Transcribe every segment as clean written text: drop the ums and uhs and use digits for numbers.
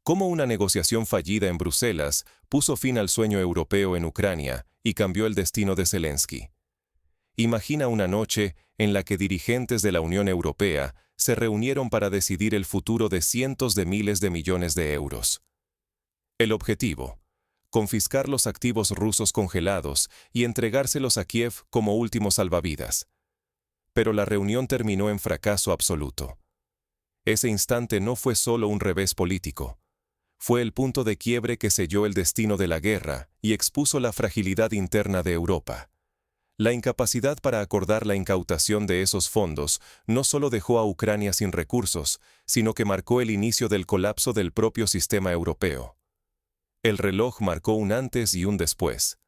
Cómo una negociación fallida en Bruselas puso fin al sueño europeo en Ucrania y cambió el destino de Zelensky. Imagina una noche en la que dirigentes de la Unión Europea se reunieron para decidir el futuro de cientos de miles de millones de euros. El objetivo: confiscar los activos rusos congelados y entregárselos a Kiev como último salvavidas. Pero la reunión terminó en fracaso absoluto. Ese instante no fue solo un revés político. Fue el punto de quiebre que selló el destino de la guerra y expuso la fragilidad interna de Europa. La incapacidad para acordar la incautación de esos fondos no solo dejó a Ucrania sin recursos, sino que marcó el inicio del colapso del propio sistema europeo. El reloj marcó un antes y un después.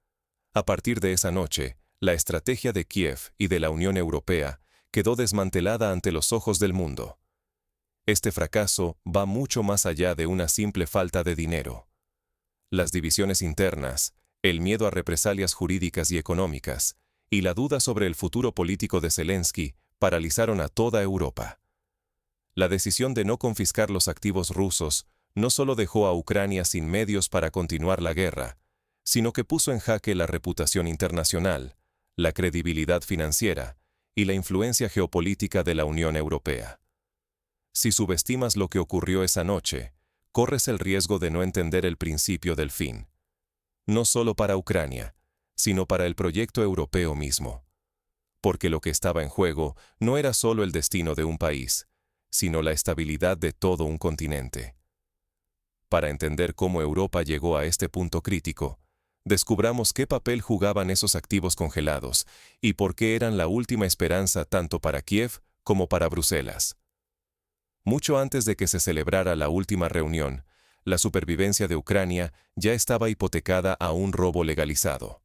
A partir de esa noche, la estrategia de Kiev y de la Unión Europea quedó desmantelada ante los ojos del mundo. Este fracaso va mucho más allá de una simple falta de dinero. Las divisiones internas, el miedo a represalias jurídicas y económicas, y la duda sobre el futuro político de Zelensky paralizaron a toda Europa. La decisión de no confiscar los activos rusos no solo dejó a Ucrania sin medios para continuar la guerra, sino que puso en jaque la reputación internacional, la credibilidad financiera y la influencia geopolítica de la Unión Europea. Si subestimas lo que ocurrió esa noche, corres el riesgo de no entender el principio del fin. No solo para Ucrania, sino para el proyecto europeo mismo. Porque lo que estaba en juego no era solo el destino de un país, sino la estabilidad de todo un continente. Para entender cómo Europa llegó a este punto crítico, descubramos qué papel jugaban esos activos congelados y por qué eran la última esperanza tanto para Kiev como para Bruselas. Mucho antes de que se celebrara la última reunión, la supervivencia de Ucrania ya estaba hipotecada a un robo legalizado.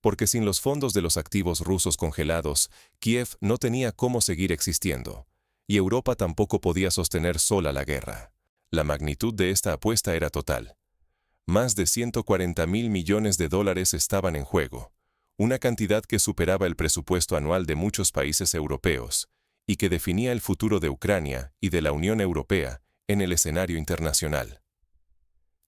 Porque sin los fondos de los activos rusos congelados, Kiev no tenía cómo seguir existiendo, y Europa tampoco podía sostener sola la guerra. La magnitud de esta apuesta era total. Más de 140.000 millones de dólares estaban en juego, una cantidad que superaba el presupuesto anual de muchos países europeos, y que definía el futuro de Ucrania y de la Unión Europea en el escenario internacional.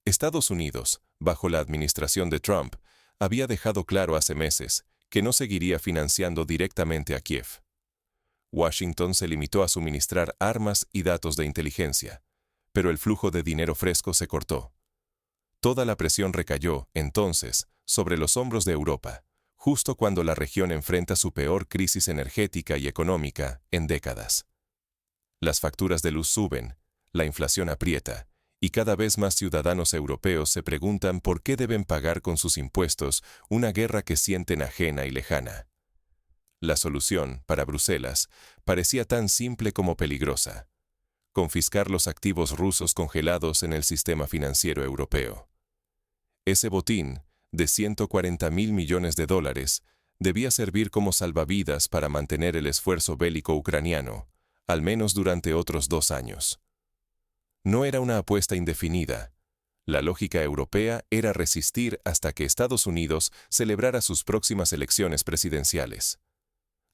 Estados Unidos, bajo la administración de Trump, había dejado claro hace meses que no seguiría financiando directamente a Kiev. Washington se limitó a suministrar armas y datos de inteligencia, pero el flujo de dinero fresco se cortó. Toda la presión recayó, entonces, sobre los hombros de Europa, justo cuando la región enfrenta su peor crisis energética y económica en décadas. Las facturas de luz suben, la inflación aprieta, y cada vez más ciudadanos europeos se preguntan por qué deben pagar con sus impuestos una guerra que sienten ajena y lejana. La solución, para Bruselas, parecía tan simple como peligrosa: confiscar los activos rusos congelados en el sistema financiero europeo. Ese botín, de 140.000 millones de dólares, debía servir como salvavidas para mantener el esfuerzo bélico ucraniano, al menos durante otros 2 años. No era una apuesta indefinida. La lógica europea era resistir hasta que Estados Unidos celebrara sus próximas elecciones presidenciales.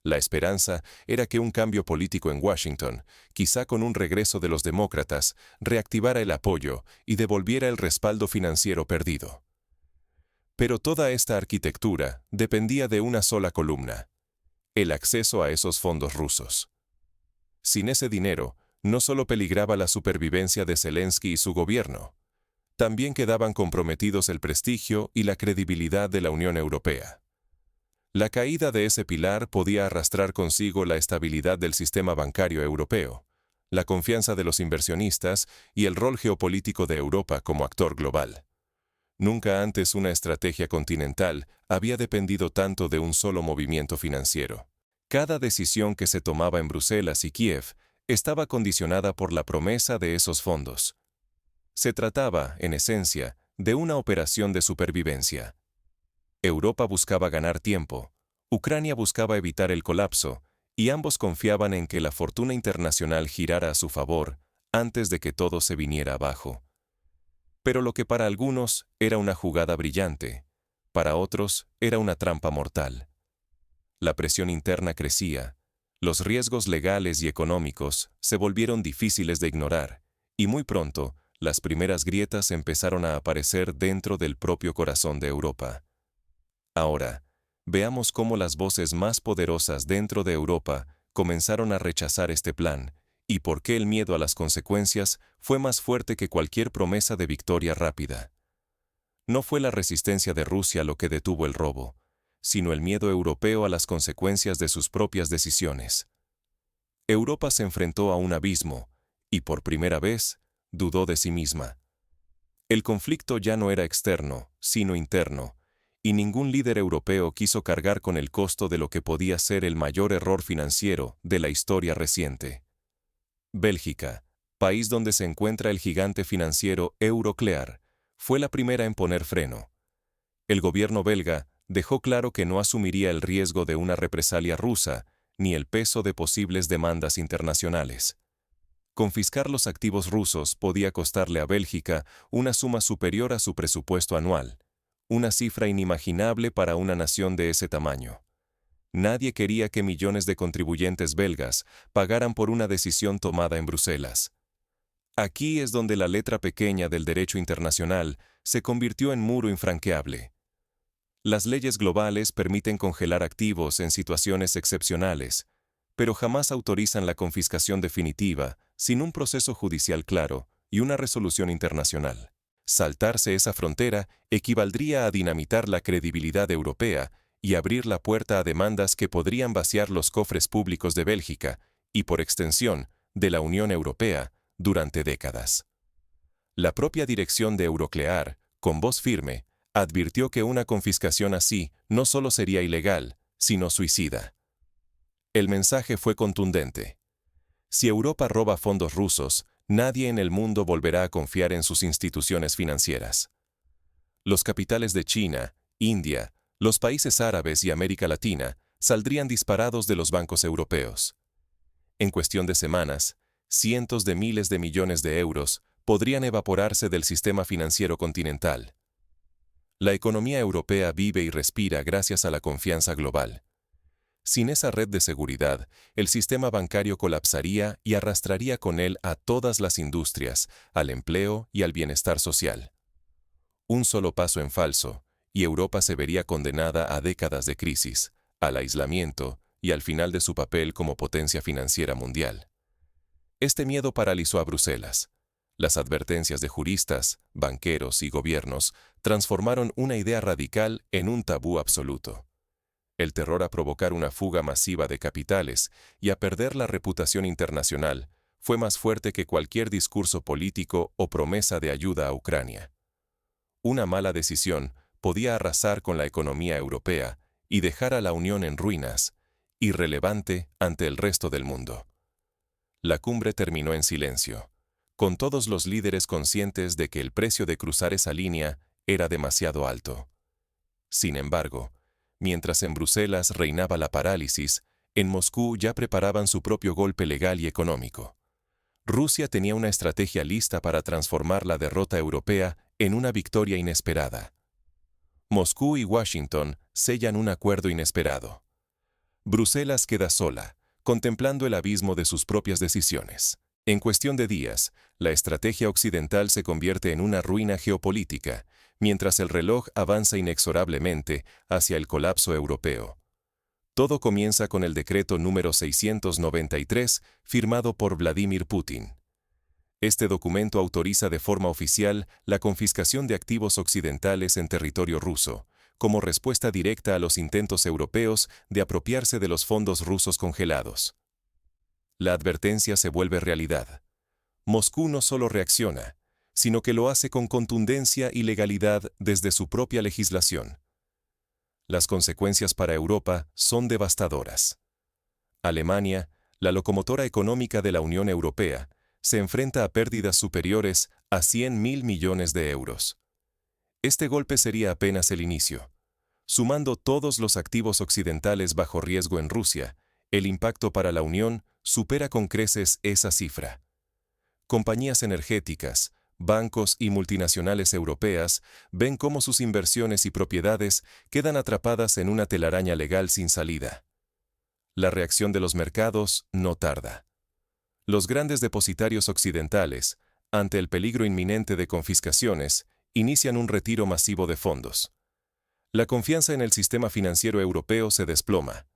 La esperanza era que un cambio político en Washington, quizá con un regreso de los demócratas, reactivara el apoyo y devolviera el respaldo financiero perdido. Pero toda esta arquitectura dependía de una sola columna: el acceso a esos fondos rusos. Sin ese dinero, no solo peligraba la supervivencia de Zelensky y su gobierno, también quedaban comprometidos el prestigio y la credibilidad de la Unión Europea. La caída de ese pilar podía arrastrar consigo la estabilidad del sistema bancario europeo, la confianza de los inversionistas y el rol geopolítico de Europa como actor global. Nunca antes una estrategia continental había dependido tanto de un solo movimiento financiero. Cada decisión que se tomaba en Bruselas y Kiev estaba condicionada por la promesa de esos fondos. Se trataba, en esencia, de una operación de supervivencia. Europa buscaba ganar tiempo, Ucrania buscaba evitar el colapso, y ambos confiaban en que la fortuna internacional girara a su favor antes de que todo se viniera abajo. Pero lo que para algunos era una jugada brillante, para otros era una trampa mortal. La presión interna crecía, los riesgos legales y económicos se volvieron difíciles de ignorar, y muy pronto las primeras grietas empezaron a aparecer dentro del propio corazón de Europa. Ahora, veamos cómo las voces más poderosas dentro de Europa comenzaron a rechazar este plan, y por qué el miedo a las consecuencias fue más fuerte que cualquier promesa de victoria rápida. No fue la resistencia de Rusia lo que detuvo el robo, sino el miedo europeo a las consecuencias de sus propias decisiones. Europa se enfrentó a un abismo, y por primera vez, dudó de sí misma. El conflicto ya no era externo, sino interno, y ningún líder europeo quiso cargar con el costo de lo que podía ser el mayor error financiero de la historia reciente. Bélgica, país donde se encuentra el gigante financiero Euroclear, fue la primera en poner freno. El gobierno belga dejó claro que no asumiría el riesgo de una represalia rusa, ni el peso de posibles demandas internacionales. Confiscar los activos rusos podía costarle a Bélgica una suma superior a su presupuesto anual, una cifra inimaginable para una nación de ese tamaño. Nadie quería que millones de contribuyentes belgas pagaran por una decisión tomada en Bruselas. Aquí es donde la letra pequeña del derecho internacional se convirtió en muro infranqueable. Las leyes globales permiten congelar activos en situaciones excepcionales, pero jamás autorizan la confiscación definitiva sin un proceso judicial claro y una resolución internacional. Saltarse esa frontera equivaldría a dinamitar la credibilidad europea y abrir la puerta a demandas que podrían vaciar los cofres públicos de Bélgica y, por extensión, de la Unión Europea durante décadas. La propia dirección de Euroclear, con voz firme, advirtió que una confiscación así no solo sería ilegal, sino suicida. El mensaje fue contundente. Si Europa roba fondos rusos, nadie en el mundo volverá a confiar en sus instituciones financieras. Los capitales de China, India, los países árabes y América Latina saldrían disparados de los bancos europeos. En cuestión de semanas, cientos de miles de millones de euros podrían evaporarse del sistema financiero continental. La economía europea vive y respira gracias a la confianza global. Sin esa red de seguridad, el sistema bancario colapsaría y arrastraría con él a todas las industrias, al empleo y al bienestar social. Un solo paso en falso, y Europa se vería condenada a décadas de crisis, al aislamiento y al final de su papel como potencia financiera mundial. Este miedo paralizó a Bruselas. Las advertencias de juristas, banqueros y gobiernos transformaron una idea radical en un tabú absoluto. El terror a provocar una fuga masiva de capitales y a perder la reputación internacional fue más fuerte que cualquier discurso político o promesa de ayuda a Ucrania. Una mala decisión podía arrasar con la economía europea y dejar a la Unión en ruinas, irrelevante ante el resto del mundo. La cumbre terminó en silencio, con todos los líderes conscientes de que el precio de cruzar esa línea era demasiado alto. Sin embargo, mientras en Bruselas reinaba la parálisis, en Moscú ya preparaban su propio golpe legal y económico. Rusia tenía una estrategia lista para transformar la derrota europea en una victoria inesperada. Moscú y Washington sellan un acuerdo inesperado. Bruselas queda sola, contemplando el abismo de sus propias decisiones. En cuestión de días, la estrategia occidental se convierte en una ruina geopolítica, mientras el reloj avanza inexorablemente hacia el colapso europeo. Todo comienza con el decreto número 693, firmado por Vladimir Putin. Este documento autoriza de forma oficial la confiscación de activos occidentales en territorio ruso, como respuesta directa a los intentos europeos de apropiarse de los fondos rusos congelados. La advertencia se vuelve realidad. Moscú no solo reacciona, sino que lo hace con contundencia y legalidad desde su propia legislación. Las consecuencias para Europa son devastadoras. Alemania, la locomotora económica de la Unión Europea, se enfrenta a pérdidas superiores a 100.000 millones de euros. Este golpe sería apenas el inicio. Sumando todos los activos occidentales bajo riesgo en Rusia, el impacto para la Unión supera con creces esa cifra. Compañías energéticas, bancos y multinacionales europeas ven cómo sus inversiones y propiedades quedan atrapadas en una telaraña legal sin salida. La reacción de los mercados no tarda. Los grandes depositarios occidentales, ante el peligro inminente de confiscaciones, inician un retiro masivo de fondos. La confianza en el sistema financiero europeo se desploma.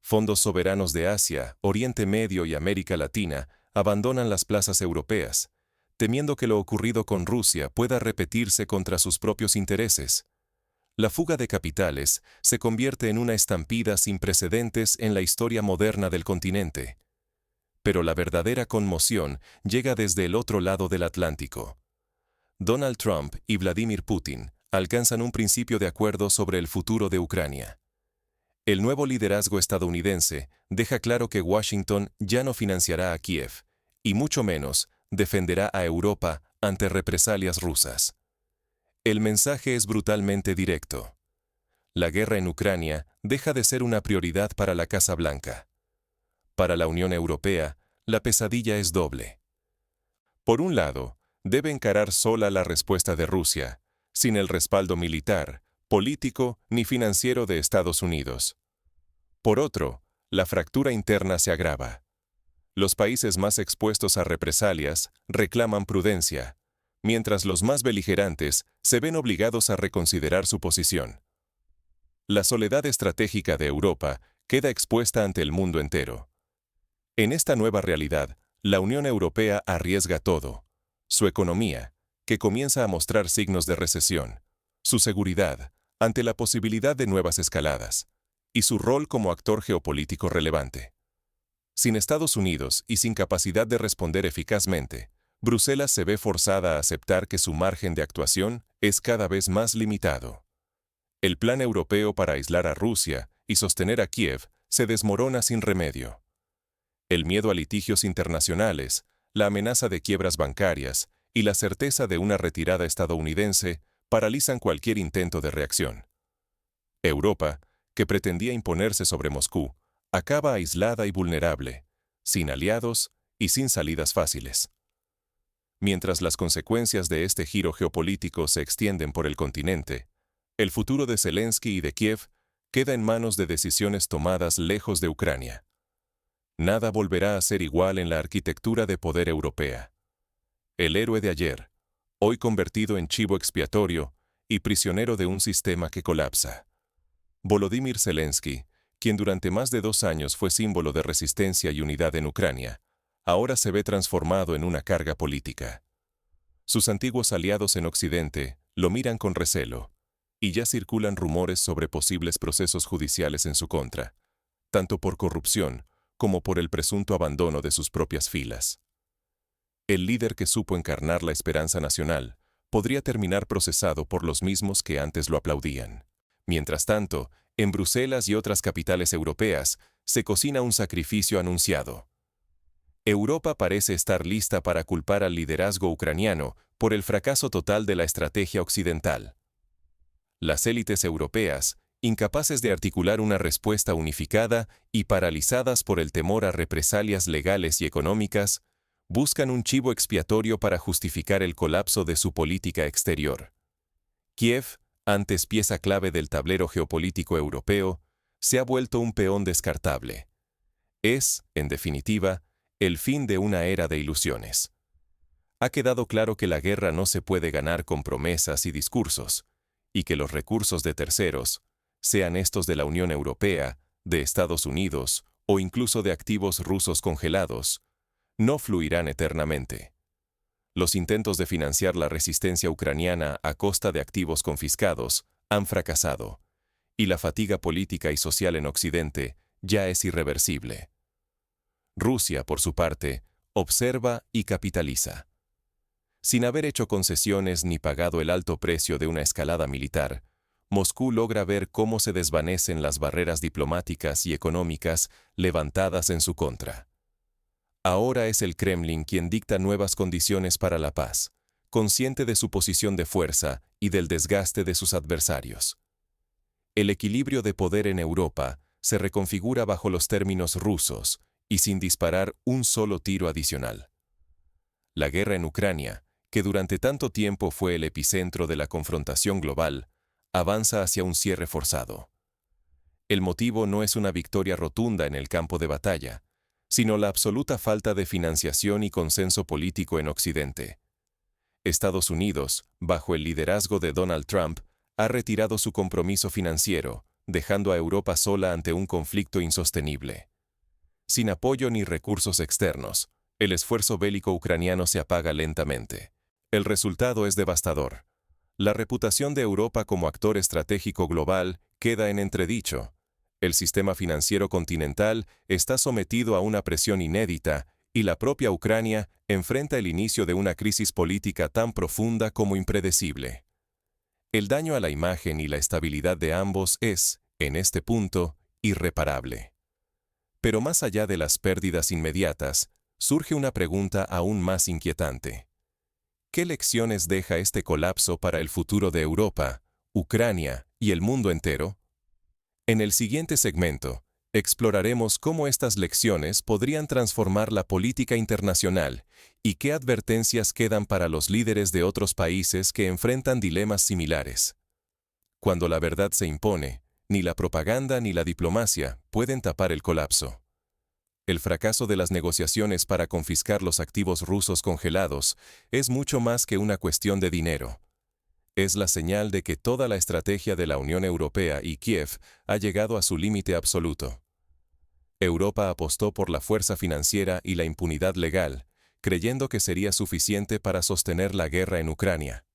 Fondos soberanos de Asia, Oriente Medio y América Latina abandonan las plazas europeas, temiendo que lo ocurrido con Rusia pueda repetirse contra sus propios intereses. La fuga de capitales se convierte en una estampida sin precedentes en la historia moderna del continente. Pero la verdadera conmoción llega desde el otro lado del Atlántico. Donald Trump y Vladimir Putin alcanzan un principio de acuerdo sobre el futuro de Ucrania. El nuevo liderazgo estadounidense deja claro que Washington ya no financiará a Kiev, y mucho menos defenderá a Europa ante represalias rusas. El mensaje es brutalmente directo. La guerra en Ucrania deja de ser una prioridad para la Casa Blanca. Para la Unión Europea, la pesadilla es doble. Por un lado, debe encarar sola la respuesta de Rusia, sin el respaldo militar, político ni financiero de Estados Unidos. Por otro, la fractura interna se agrava. Los países más expuestos a represalias reclaman prudencia, mientras los más beligerantes se ven obligados a reconsiderar su posición. La soledad estratégica de Europa queda expuesta ante el mundo entero. En esta nueva realidad, la Unión Europea arriesga todo: su economía, que comienza a mostrar signos de recesión, su seguridad, ante la posibilidad de nuevas escaladas, y su rol como actor geopolítico relevante. Sin Estados Unidos y sin capacidad de responder eficazmente, Bruselas se ve forzada a aceptar que su margen de actuación es cada vez más limitado. El plan europeo para aislar a Rusia y sostener a Kiev se desmorona sin remedio. El miedo a litigios internacionales, la amenaza de quiebras bancarias y la certeza de una retirada estadounidense paralizan cualquier intento de reacción. Europa, que pretendía imponerse sobre Moscú, acaba aislada y vulnerable, sin aliados y sin salidas fáciles. Mientras las consecuencias de este giro geopolítico se extienden por el continente, el futuro de Zelensky y de Kiev queda en manos de decisiones tomadas lejos de Ucrania. Nada volverá a ser igual en la arquitectura de poder europea. El héroe de ayer, hoy convertido en chivo expiatorio y prisionero de un sistema que colapsa. Volodymyr Zelensky, quien durante más de 2 años fue símbolo de resistencia y unidad en Ucrania, ahora se ve transformado en una carga política. Sus antiguos aliados en Occidente lo miran con recelo, y ya circulan rumores sobre posibles procesos judiciales en su contra, tanto por corrupción como por el presunto abandono de sus propias filas. El líder que supo encarnar la esperanza nacional podría terminar procesado por los mismos que antes lo aplaudían. Mientras tanto, en Bruselas y otras capitales europeas se cocina un sacrificio anunciado. Europa parece estar lista para culpar al liderazgo ucraniano por el fracaso total de la estrategia occidental. Las élites europeas, incapaces de articular una respuesta unificada y paralizadas por el temor a represalias legales y económicas, buscan un chivo expiatorio para justificar el colapso de su política exterior. Kiev, antes pieza clave del tablero geopolítico europeo, se ha vuelto un peón descartable. Es, en definitiva, el fin de una era de ilusiones. Ha quedado claro que la guerra no se puede ganar con promesas y discursos, y que los recursos de terceros, sean estos de la Unión Europea, de Estados Unidos o incluso de activos rusos congelados, no fluirán eternamente. Los intentos de financiar la resistencia ucraniana a costa de activos confiscados han fracasado, y la fatiga política y social en Occidente ya es irreversible. Rusia, por su parte, observa y capitaliza. Sin haber hecho concesiones ni pagado el alto precio de una escalada militar, Moscú logra ver cómo se desvanecen las barreras diplomáticas y económicas levantadas en su contra. Ahora es el Kremlin quien dicta nuevas condiciones para la paz, consciente de su posición de fuerza y del desgaste de sus adversarios. El equilibrio de poder en Europa se reconfigura bajo los términos rusos y sin disparar un solo tiro adicional. La guerra en Ucrania, que durante tanto tiempo fue el epicentro de la confrontación global, avanza hacia un cierre forzado. El motivo no es una victoria rotunda en el campo de batalla, sino la absoluta falta de financiación y consenso político en Occidente. Estados Unidos, bajo el liderazgo de Donald Trump, ha retirado su compromiso financiero, dejando a Europa sola ante un conflicto insostenible. Sin apoyo ni recursos externos, el esfuerzo bélico ucraniano se apaga lentamente. El resultado es devastador. La reputación de Europa como actor estratégico global queda en entredicho. El sistema financiero continental está sometido a una presión inédita y la propia Ucrania enfrenta el inicio de una crisis política tan profunda como impredecible. El daño a la imagen y la estabilidad de ambos es, en este punto, irreparable. Pero más allá de las pérdidas inmediatas, surge una pregunta aún más inquietante. ¿Qué lecciones deja este colapso para el futuro de Europa, Ucrania y el mundo entero? En el siguiente segmento, exploraremos cómo estas lecciones podrían transformar la política internacional y qué advertencias quedan para los líderes de otros países que enfrentan dilemas similares. Cuando la verdad se impone, ni la propaganda ni la diplomacia pueden tapar el colapso. El fracaso de las negociaciones para confiscar los activos rusos congelados es mucho más que una cuestión de dinero. Es la señal de que toda la estrategia de la Unión Europea y Kiev ha llegado a su límite absoluto. Europa apostó por la fuerza financiera y la impunidad legal, creyendo que sería suficiente para sostener la guerra en Ucrania.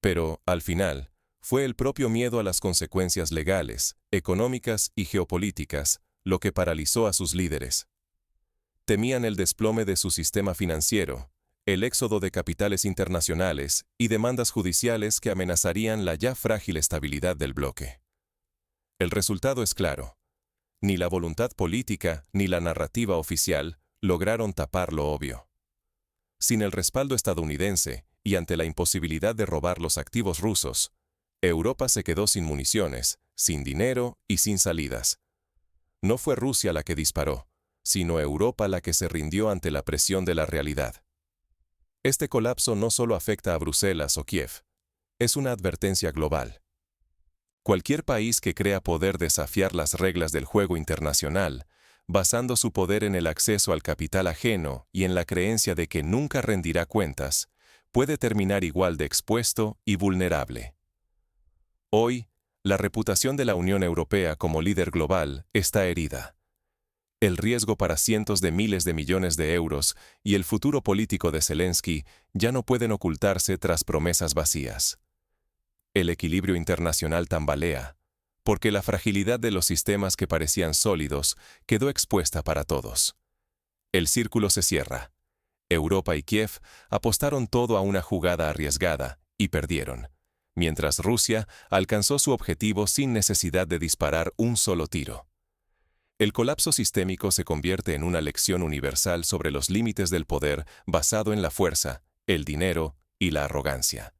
Pero, al final, fue el propio miedo a las consecuencias legales, económicas y geopolíticas lo que paralizó a sus líderes. Temían el desplome de su sistema financiero, el éxodo de capitales internacionales y demandas judiciales que amenazarían la ya frágil estabilidad del bloque. El resultado es claro. Ni la voluntad política ni la narrativa oficial lograron tapar lo obvio. Sin el respaldo estadounidense y ante la imposibilidad de robar los activos rusos, Europa se quedó sin municiones, sin dinero y sin salidas. No fue Rusia la que disparó, sino Europa la que se rindió ante la presión de la realidad. Este colapso no solo afecta a Bruselas o Kiev, es una advertencia global. Cualquier país que crea poder desafiar las reglas del juego internacional, basando su poder en el acceso al capital ajeno y en la creencia de que nunca rendirá cuentas, puede terminar igual de expuesto y vulnerable. Hoy, la reputación de la Unión Europea como líder global está herida. El riesgo para cientos de miles de millones de euros y el futuro político de Zelensky ya no pueden ocultarse tras promesas vacías. El equilibrio internacional tambalea, porque la fragilidad de los sistemas que parecían sólidos quedó expuesta para todos. El círculo se cierra. Europa y Kiev apostaron todo a una jugada arriesgada y perdieron, mientras Rusia alcanzó su objetivo sin necesidad de disparar un solo tiro. El colapso sistémico se convierte en una lección universal sobre los límites del poder basado en la fuerza, el dinero y la arrogancia.